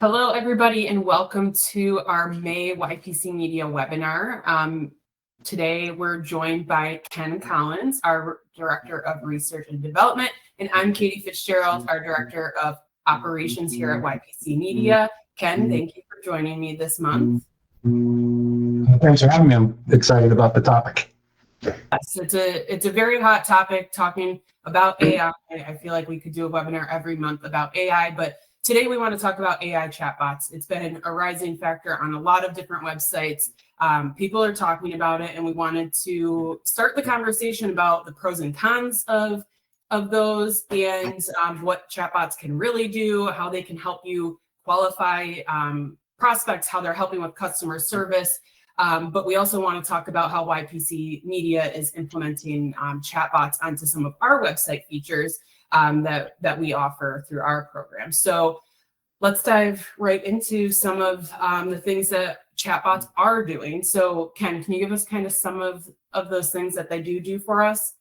Hello, everybody, and welcome to our May YPC Media webinar. Today, we're joined by Ken Collins, our Director of Research and Development, and I'm Katie Fitzgerald, our Director of Operations here at YPC Media. Ken, thank you for joining me this month. Thanks for having me. I'm excited about the topic. Yes, it's a very hot topic, talking about AI. I feel like we could do a webinar every month about AI, but today we want to talk about AI chatbots. It's been a rising factor on a lot of different websites. People are talking about it, and we wanted to start the conversation about the pros and cons of those, and what chatbots can really do, how they can help you qualify prospects, how they're helping with customer service. But we also want to talk about how YPC Media is implementing chatbots onto some of our website features that we offer through our program. So let's dive right into some of the things that chatbots are doing. So Ken, can you give us kind of some of those things that they do for us?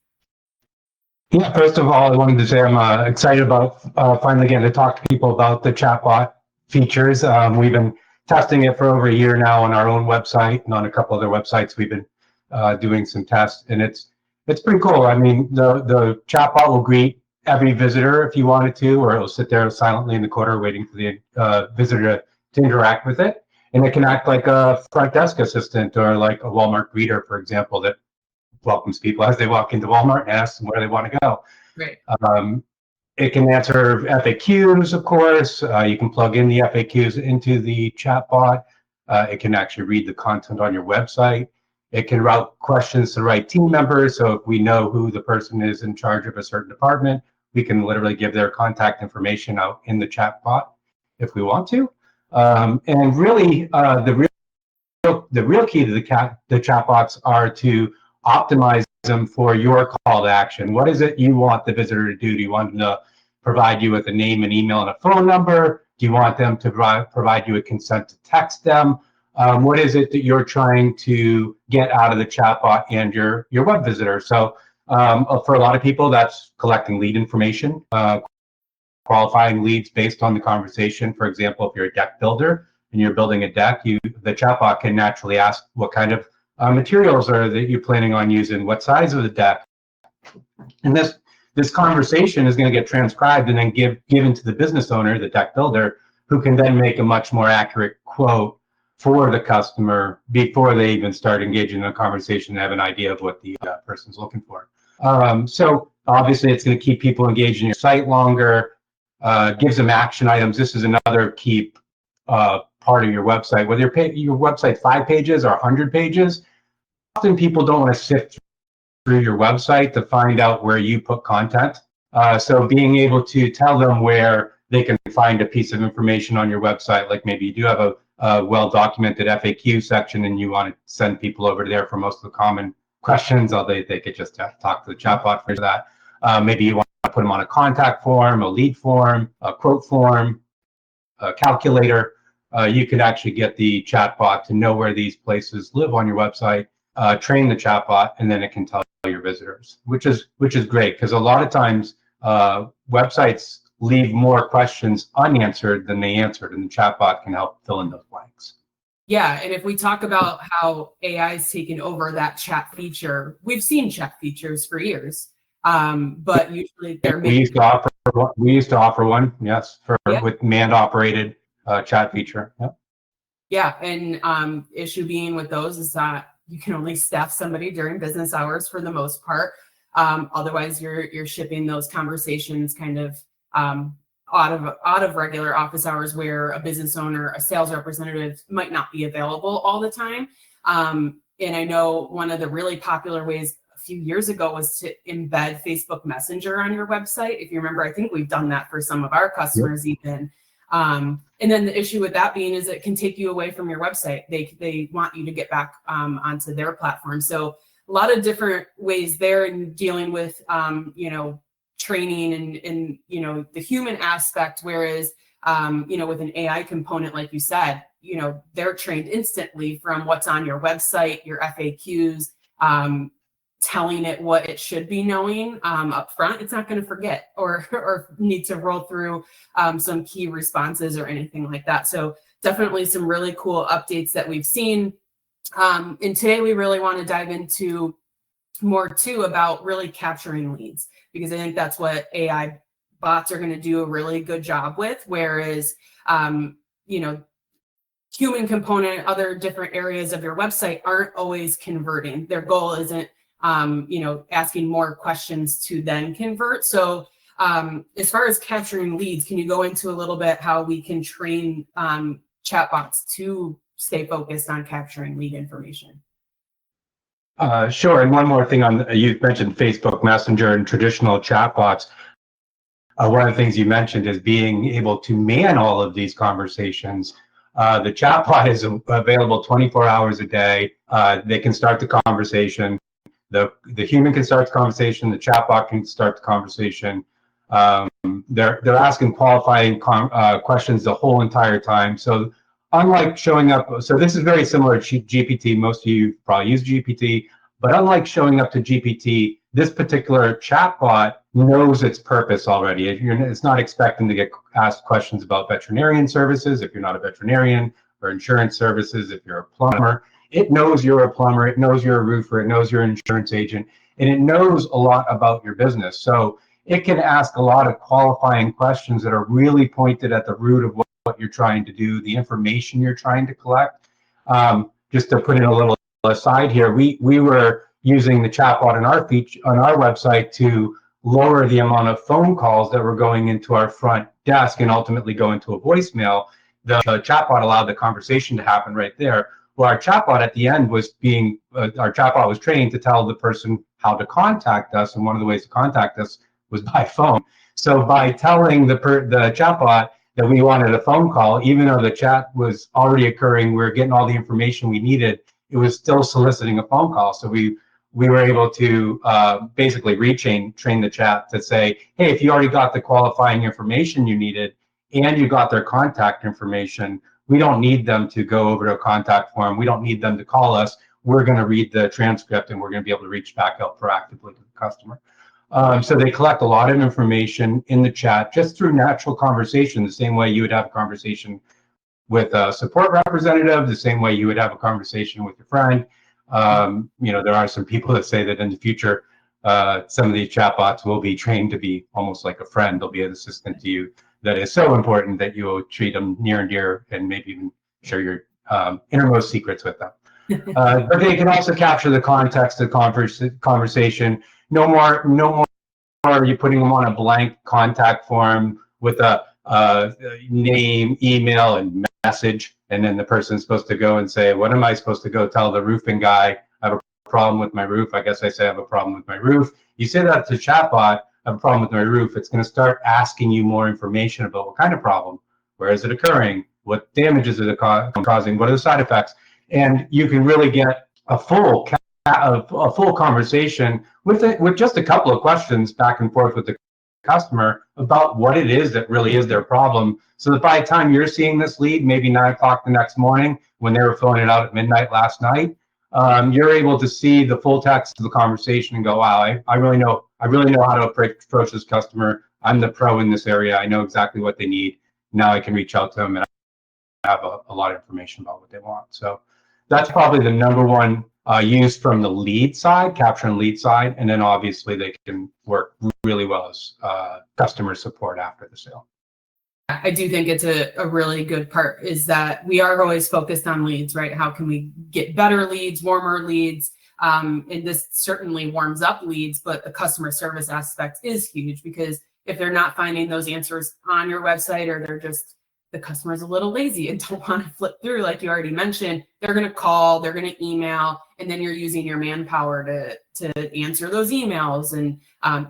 Yeah, first of all, I wanted to say I'm excited about finally getting to talk to people about the chatbot features. We've been testing it for over a year now on our own website, and on a couple other websites we've been doing some tests, and it's pretty cool. I mean, the chatbot will greet every visitor if you wanted to, or it'll sit there silently in the corner waiting for the visitor to interact with it. And it can act like a front desk assistant or like a Walmart greeter, for example, that welcomes people as they walk into Walmart and asks them where they want to go. Right. It can answer FAQs, of course. You can plug in the FAQs into the chatbot. It can actually read the content on your website. It can route questions to the right team members. So if we know who the person is in charge of a certain department, we can literally give their contact information out in the chatbot if we want to. And really, the real key to the chatbots are to optimize them for your call to action. What is it you want the visitor to do? Do you want them to provide you with a name, an email, and a phone number? Do you want them to provide you with consent to text them? What is it that you're trying to get out of the chatbot and your web visitor? So for a lot of people, that's collecting lead information, qualifying leads based on the conversation. For example, if you're a deck builder and you're building a deck, the chatbot can naturally ask what kind of materials are that you're planning on using, what size of the deck. And this conversation is going to get transcribed and then given to the business owner, the deck builder, who can then make a much more accurate quote for the customer before they even start engaging in a conversation and have an idea of what the person's looking for. So obviously it's going to keep people engaged in your site longer, gives them action items. This is another key part of your website. Whether your website 5 pages or 100 pages, often people don't want to sift through your website to find out where you put content. So being able to tell them where they can find a piece of information on your website, like maybe you do have a well-documented FAQ section and you want to send people over there for most of the common questions, although they could just talk to the chatbot for that. Maybe you want to put them on a contact form, a lead form, a quote form, a calculator. You could actually get the chatbot to know where these places live on your website, train the chatbot, and then it can tell your visitors, which is great, because a lot of times websites leave more questions unanswered than they answered, and the chatbot can help fill in those blanks. Yeah, and if we talk about how AI is taking over that chat feature, we've seen chat features for years, but usually they're we used to offer one, yes, with manned operated chat feature. Yep. Yeah, and issue being with those is that you can only staff somebody during business hours for the most part. Otherwise, you're shipping those conversations kind of out of regular office hours, where a business owner, a sales representative might not be available all the time. And I know one of the really popular ways a few years ago was to embed Facebook Messenger on your website. If you remember, I think we've done that for some of our customers even. And then the issue with that being is it can take you away from your website. They want you to get back onto their platform. So a lot of different ways there in dealing with, training and the human aspect. Whereas, with an AI component, like you said, they're trained instantly from what's on your website, your FAQs, telling it what it should be knowing up front, it's not going to forget or need to roll through some key responses or anything like that. So definitely some really cool updates that we've seen. And today we really want to dive into more too about really capturing leads, because I think that's what AI bots are going to do a really good job with. Whereas, human component, other different areas of your website aren't always converting. Their goal isn't, asking more questions to then convert. So as far as capturing leads, can you go into a little bit how we can train chatbots to stay focused on capturing lead information? Sure. And one more thing you mentioned Facebook Messenger and traditional chatbots. One of the things you mentioned is being able to man all of these conversations. The chatbot is available 24 hours a day. They can start the conversation. The human can start the conversation. The chatbot can start the conversation. They're asking qualifying questions the whole entire time. So unlike showing up, so this is very similar to GPT. Most of you probably use GPT, but unlike showing up to GPT, this particular chatbot knows its purpose already. It's not expecting to get asked questions about veterinarian services if you're not a veterinarian, or insurance services if you're a plumber. It knows you're a plumber, it knows you're a roofer, it knows you're an insurance agent, and it knows a lot about your business. So it can ask a lot of qualifying questions that are really pointed at the root of what you're trying to do, the information you're trying to collect. Just to put in a little aside here, we were using the chatbot on our website to lower the amount of phone calls that were going into our front desk and ultimately go into a voicemail. The chatbot allowed the conversation to happen right there. Well, our chatbot at the end was our chatbot was trained to tell the person how to contact us, and one of the ways to contact us was by phone. So by telling the chatbot that we wanted a phone call, even though the chat was already occurring, we were getting all the information we needed, it was still soliciting a phone call. So we were able to basically train the chat to say, hey, if you already got the qualifying information you needed and you got their contact information, we don't need them to go over to a contact form. We don't need them to call us. We're going to read the transcript and we're going to be able to reach back out proactively to the customer. So they collect a lot of information in the chat just through natural conversation, the same way you would have a conversation with a support representative, the same way you would have a conversation with your friend. There are some people that say that in the future, some of these chatbots will be trained to be almost like a friend. They'll be an assistant to you that is so important that you will treat them near and dear and maybe even share your innermost secrets with them. But they can also capture the context of conversation. No more are you putting them on a blank contact form with a name, email, and message, and then the person's supposed to go and say, what am I supposed to go tell the roofing guy? I have a problem with my roof. I guess I say I have a problem with my roof. You say that to chatbot, I have a problem with my roof. It's going to start asking you more information about what kind of problem, where is it occurring, what damages is it causing, what are the side effects, and you can really get a full conversation with just a couple of questions back and forth with the customer about what it is that really is their problem, so that by the time you're seeing this lead, maybe 9 o'clock the next morning when they were filling it out at midnight last night, you're able to see the full text of the conversation and go, wow, I really know how to approach this customer. I'm the pro in this area. I know exactly what they need. Now I can reach out to them and have a lot of information about what they want. So that's probably the number one use from the lead side, capturing lead side, and then obviously they can work really well as customer support after the sale. I do think it's a really good part is that we are always focused on leads, right? How can we get better leads, warmer leads? And this certainly warms up leads, but the customer service aspect is huge, because if they're not finding those answers on your website, or the customer's a little lazy and don't want to flip through, like you already mentioned, they're going to call, they're going to email, and then you're using your manpower to answer those emails, and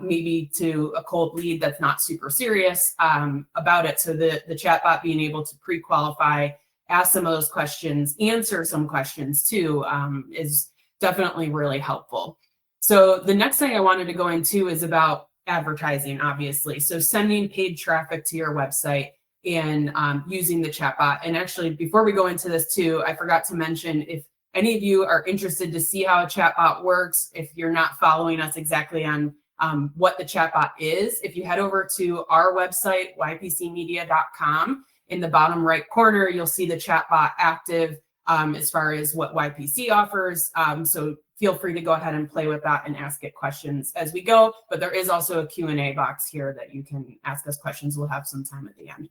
maybe to a cold lead that's not super serious about it. So the chatbot being able to pre-qualify, ask some of those questions, answer some questions too, is definitely really helpful. So the next thing I wanted to go into is about advertising, obviously. So sending paid traffic to your website and using the chatbot. And actually, before we go into this too, I forgot to mention, if any of you are interested to see how a chatbot works, if you're not following us exactly on what the chatbot is, if you head over to our website, ypcmedia.com, in the bottom right corner, you'll see the chatbot active as far as what YPC offers. So feel free to go ahead and play with that and ask it questions as we go. But there is also a Q&A box here that you can ask us questions. We'll have some time at the end.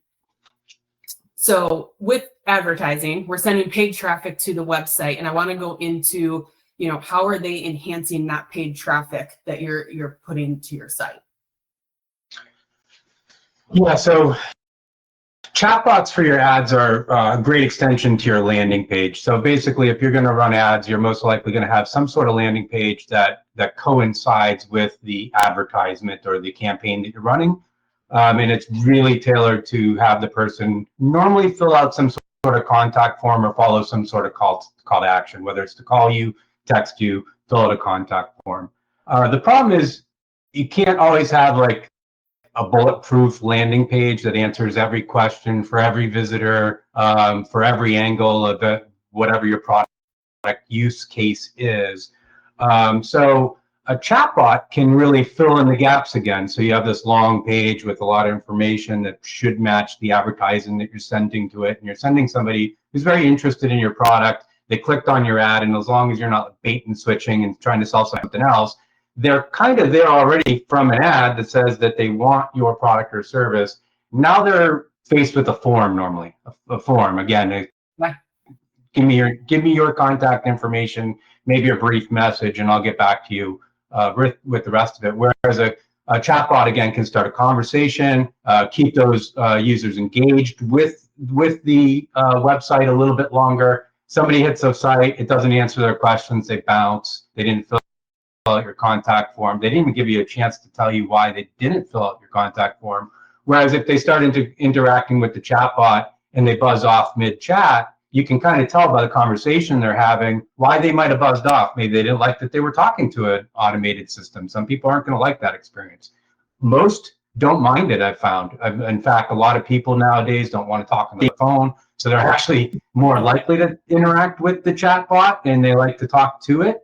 So with advertising, we're sending paid traffic to the website, and I want to go into, how are they enhancing that paid traffic that you're putting to your site? Yeah, so chatbots for your ads are a great extension to your landing page. So basically, if you're going to run ads, you're most likely going to have some sort of landing page that coincides with the advertisement or the campaign that you're running. And it's really tailored to have the person normally fill out some sort of contact form or follow some sort of call to action, whether it's to call you, text you, fill out a contact form. The problem is you can't always have like a bulletproof landing page that answers every question for every visitor, for every angle of whatever your product use case is. So a chatbot can really fill in the gaps again. So you have this long page with a lot of information that should match the advertising that you're sending to it. And you're sending somebody who's very interested in your product. They clicked on your ad, and as long as you're not bait and switching and trying to sell something else, they're kind of there already from an ad that says that they want your product or service. Now they're faced with a form normally, a form. Again, give me your contact information, maybe a brief message, and I'll get back to you with the rest of it. Whereas a chatbot, again, can start a conversation, keep those users engaged with the website a little bit longer. Somebody hits the site, it doesn't answer their questions, they bounce, they didn't fill out your contact form. They didn't even give you a chance to tell you why they didn't fill out your contact form. Whereas if they start interacting with the chatbot and they buzz off mid-chat, you can kind of tell by the conversation they're having why they might have buzzed off. Maybe they didn't like that they were talking to an automated system. Some people aren't going to like that experience. Most don't mind it, I've found. In fact, a lot of people nowadays don't want to talk on the phone, so they're actually more likely to interact with the chatbot and they like to talk to it.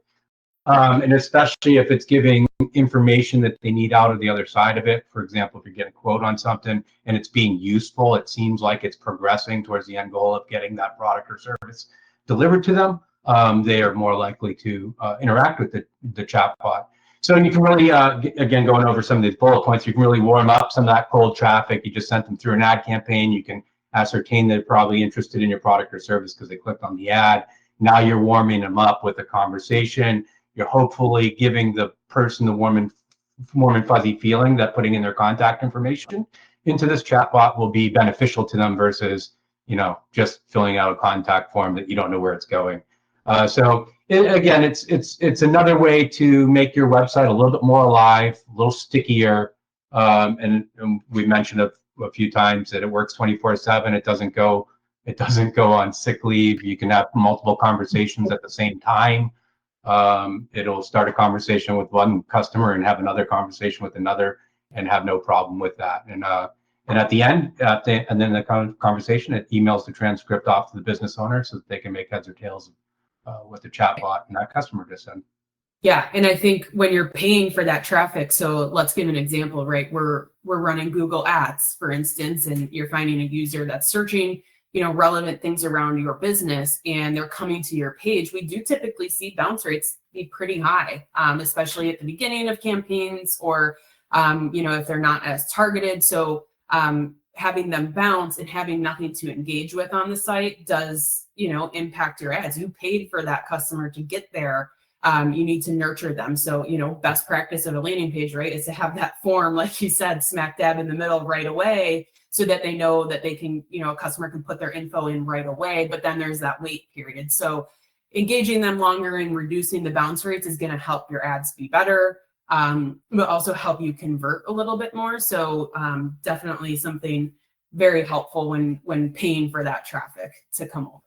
And especially if it's giving information that they need out of the other side of it. For example, if you're getting a quote on something and it's being useful, it seems like it's progressing towards the end goal of getting that product or service delivered to them, they are more likely to interact with the chatbot. So you can really, again, going over some of these bullet points, you can really warm up some of that cold traffic. You just sent them through an ad campaign. You can ascertain they're probably interested in your product or service because they clicked on the ad. Now you're warming them up with a conversation. You're hopefully giving the person the warm and fuzzy feeling that putting in their contact information into this chatbot will be beneficial to them versus, just filling out a contact form that you don't know where it's going. Again, it's another way to make your website a little bit more alive, a little stickier. And we mentioned a few times that it works 24/7. It doesn't go on sick leave. You can have multiple conversations at the same time. It'll start a conversation with one customer and have another conversation with another and have no problem with that. And at the end, and then the conversation, it emails the transcript off to the business owner so that they can make heads or tails of what the chatbot and that customer just said. Yeah, and I think when you're paying for that traffic, so let's give an example, right? We're running Google Ads, for instance, and you're finding a user that's searching relevant things around your business and they're coming to your page. We do typically see bounce rates be pretty high, especially at the beginning of campaigns or, if they're not as targeted. So having them bounce and having nothing to engage with on the site does, impact your ads. You paid for that customer to get there. You need to nurture them. So, best practice of a landing page, right, is to have that form, like you said, smack dab in the middle right away, so that they know that they can, a customer can put their info in right away, but then there's that wait period. So engaging them longer and reducing the bounce rates is going to help your ads be better, but also help you convert a little bit more. So definitely something very helpful when paying for that traffic to come over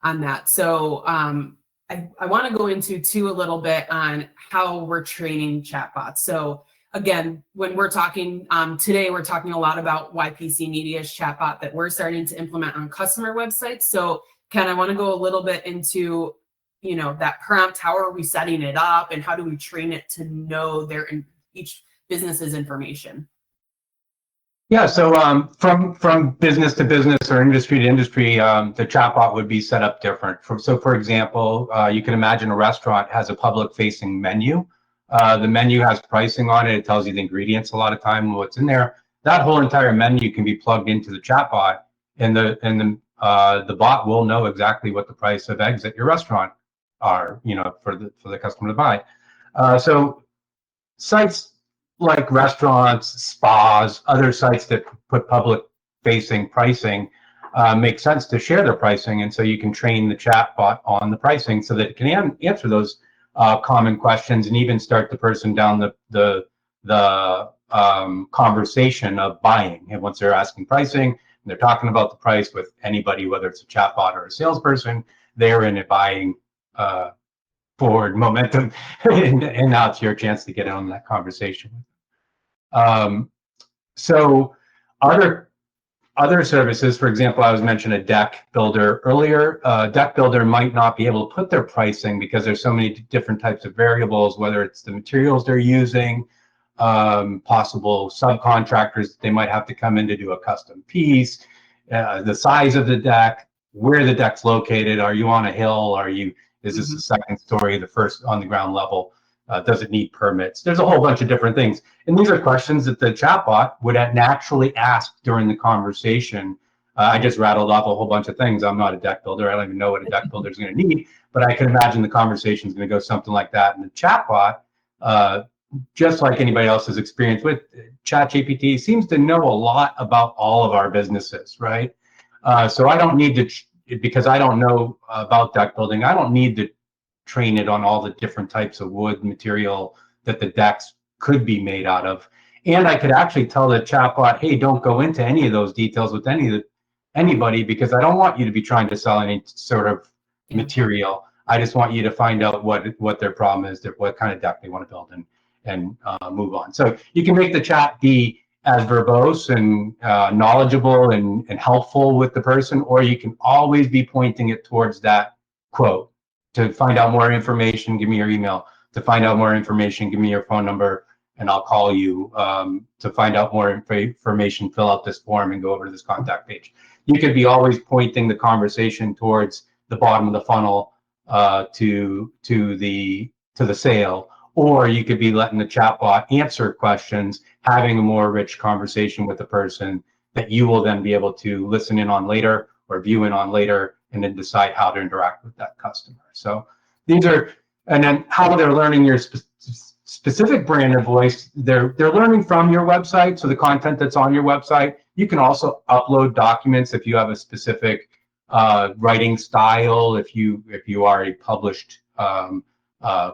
on that. So I want to go into a little bit on how we're training chatbots. So again, when we're talking today, we're talking a lot about YPC Media's chatbot that we're starting to implement on customer websites. So Ken, I want to go a little bit into, that prompt. How are we setting it up, and how do we train it to know each business's information? Yeah, so from business to business or industry to industry, the chatbot would be set up different. So for example, you can imagine a restaurant has a public-facing menu. The menu has pricing on it. It tells you the ingredients a lot of time, what's in there. That whole entire menu can be plugged into the chatbot, and the bot will know exactly what the price of eggs at your restaurant are, for the customer to buy. So sites like restaurants, spas, other sites that put public-facing pricing make sense to share their pricing, and so you can train the chatbot on the pricing so that it can answer those common questions and even start the person down the conversation of buying. And once they're asking pricing and they're talking about the price with anybody, whether it's a chatbot or a salesperson, they're in a buying forward momentum, and now it's your chance to get on that conversation. So other services, for example, I was mentioning a deck builder earlier. Deck builder might not be able to put their pricing because there's so many different types of variables, whether it's the materials they're using, possible subcontractors, they might have to come in to do a custom piece, the size of the deck, where the deck's located. Are you on a hill? Is this the second story, the first on the ground level? Does it need permits? There's a whole bunch of different things. And these are questions that the chatbot would naturally ask during the conversation. I just rattled off a whole bunch of things. I'm not a deck builder. I don't even know what a deck builder is going to need, but I can imagine the conversation is going to go something like that. And the chatbot, just like anybody else's experience with ChatGPT, seems to know a lot about all of our businesses, right? So I don't need to, because I don't know about deck building, I don't need to train it on all the different types of wood material that the decks could be made out of. And I could actually tell the chatbot, hey, don't go into any of those details with anybody, because I don't want you to be trying to sell any sort of material. I just want you to find out what their problem is, what kind of deck they want to build, and move on. So you can make the chat be as verbose and knowledgeable and helpful with the person, or you can always be pointing it towards that quote. To find out more information, give me your email. To find out more information, give me your phone number, and I'll call you. To find out more information, fill out this form and go over to this contact page. You could be always pointing the conversation towards the bottom of the funnel, to the sale, or you could be letting the chatbot answer questions, having a more rich conversation with the person that you will then be able to listen in on later or view in on later, and then decide how to interact with that customer. So these are, and then how they're learning your specific brand of voice. They're learning from your website, so the content that's on your website. You can also upload documents if you have a specific writing style. If you are a published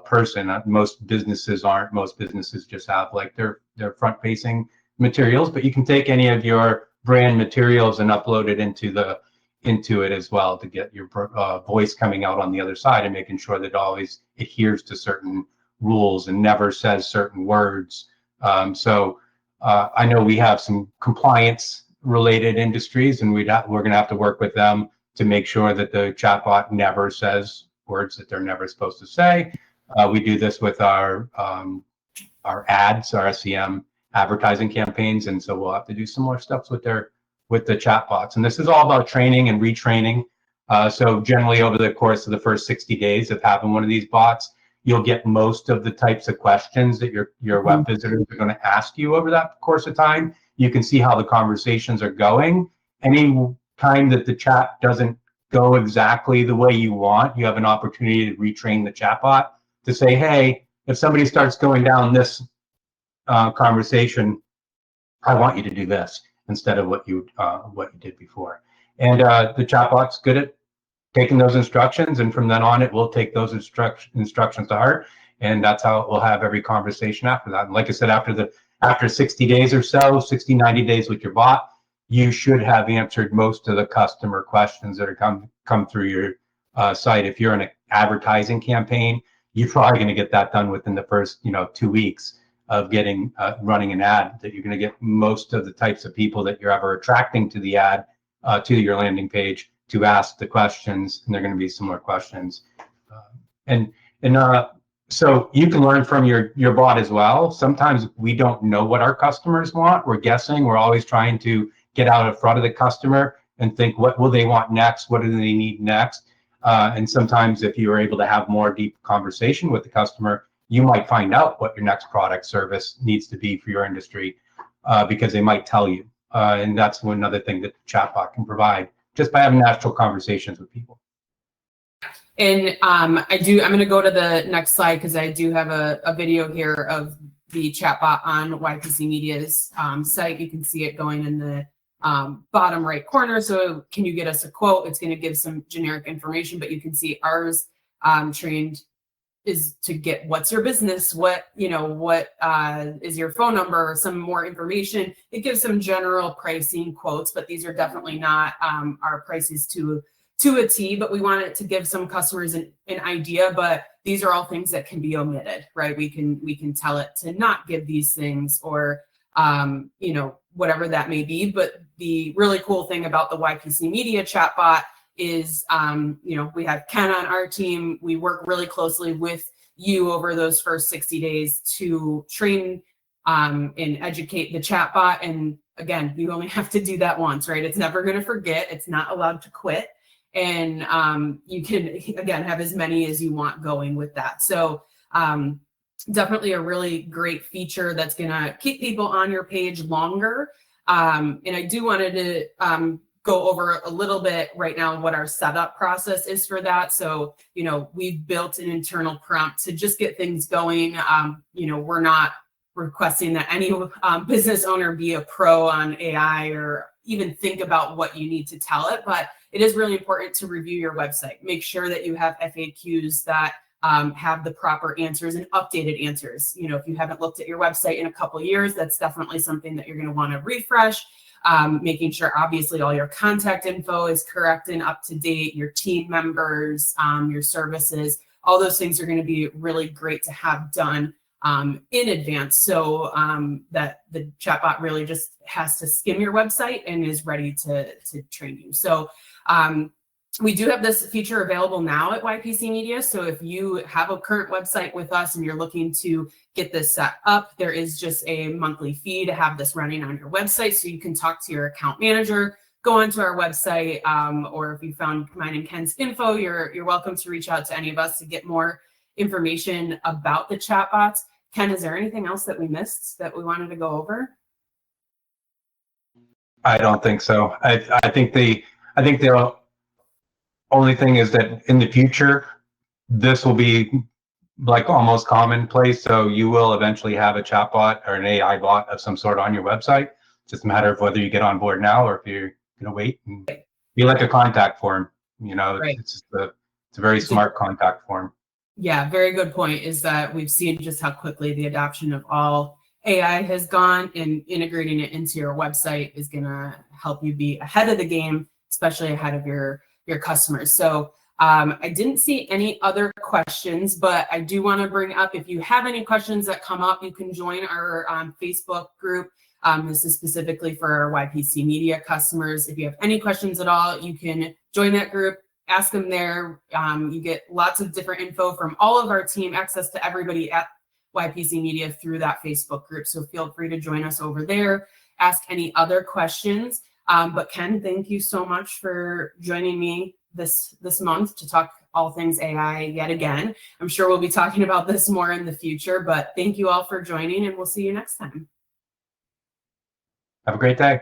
person, most businesses aren't. Most businesses just have like their front-facing materials, but you can take any of your brand materials and upload it into it as well to get your voice coming out on the other side and making sure that it always adheres to certain rules and never says certain words. So I know we have some compliance related industries, and we're going to have to work with them to make sure that the chatbot never says words that they're never supposed to say. We do this with our ads, our SEM advertising campaigns, and so we'll have to do some more stuff with the chatbots. And this is all about training and retraining. So generally over the course of the first 60 days of having one of these bots, you'll get most of the types of questions that your web visitors are going to ask you over that course of time. You can see how the conversations are going. Any time that the chat doesn't go exactly the way you want, you have an opportunity to retrain the chatbot to say, hey, if somebody starts going down this conversation, I want you to do this instead of what you did before. And the chatbot's good at taking those instructions, and from then on, it will take those instructions to heart, and that's how it will have every conversation after that. And like I said, after 60 days or so, 60, 90 days with your bot, you should have answered most of the customer questions that are come through your site. If you're in an advertising campaign, you're probably going to get that done within the first 2 weeks of getting running an ad, that you're going to get most of the types of people that you're ever attracting to the ad, to your landing page, to ask the questions, and they're going to be similar questions. So you can learn from your bot as well. Sometimes we don't know what our customers want. We're guessing. We're always trying to get out in front of the customer and think, what will they want next? What do they need next? And sometimes if you are able to have more deep conversation with the customer, you might find out what your next product service needs to be for your industry, because they might tell you. And that's another thing that the chatbot can provide, just by having natural conversations with people. And I'm going to go to the next slide because I do have a video here of the chatbot on YPC Media's site. You can see it going in the bottom right corner. So can you get us a quote? It's going to give some generic information, but you can see ours trained is to get what's your business, what is your phone number, or some more information. It gives some general pricing quotes, but these are definitely not our prices to a T, but we want it to give some customers an idea. But these are all things that can be omitted, right? We can tell it to not give these things, or whatever that may be. But the really cool thing about the YPC Media chatbot is, we have Ken on our team. We work really closely with you over those first 60 days to train and educate the chatbot. And again, you only have to do that once, right? It's never going to forget. It's not allowed to quit. And you can, again, have as many as you want going with that. So definitely a really great feature that's going to keep people on your page longer. And I do wanted to go over a little bit right now what our setup process is for that. So, we've built an internal prompt to just get things going. We're not requesting that any business owner be a pro on AI or even think about what you need to tell it, but it is really important to review your website. Make sure that you have FAQs that have the proper answers and updated answers. If you haven't looked at your website in a couple of years, that's definitely something that you're going to want to refresh. Making sure, obviously, all your contact info is correct and up to date, your team members, your services, all those things are going to be really great to have done in advance, so that the chatbot really just has to skim your website and is ready to train you. So we do have this feature available now at YPC Media. So if you have a current website with us and you're looking to get this set up, there is just a monthly fee to have this running on your website. So you can talk to your account manager, go onto our website, or if you found mine and Ken's info, you're welcome to reach out to any of us to get more information about the chatbots. Ken, is there anything else that we missed that we wanted to go over? I don't think so. I think the only thing is that in the future, this will be like almost commonplace. So you will eventually have a chatbot or an AI bot of some sort on your website. It's just a matter of whether you get on board now or if you're going to wait and be like a contact form. Right. It's a very smart contact form. Yeah, very good point, is that we've seen just how quickly the adoption of all AI has gone, and integrating it into your website is going to help you be ahead of the game, especially ahead of your customers. So I didn't see any other questions, but I do want to bring up, if you have any questions that come up, you can join our Facebook group. This is specifically for our YPC Media customers. If you have any questions at all, you can join that group. Ask them there. You get lots of different info from all of our team, access to everybody at YPC Media through that Facebook group. So feel free to join us over there. Ask any other questions. But Ken, thank you so much for joining me this month to talk all things AI yet again. I'm sure we'll be talking about this more in the future, but thank you all for joining, and we'll see you next time. Have a great day.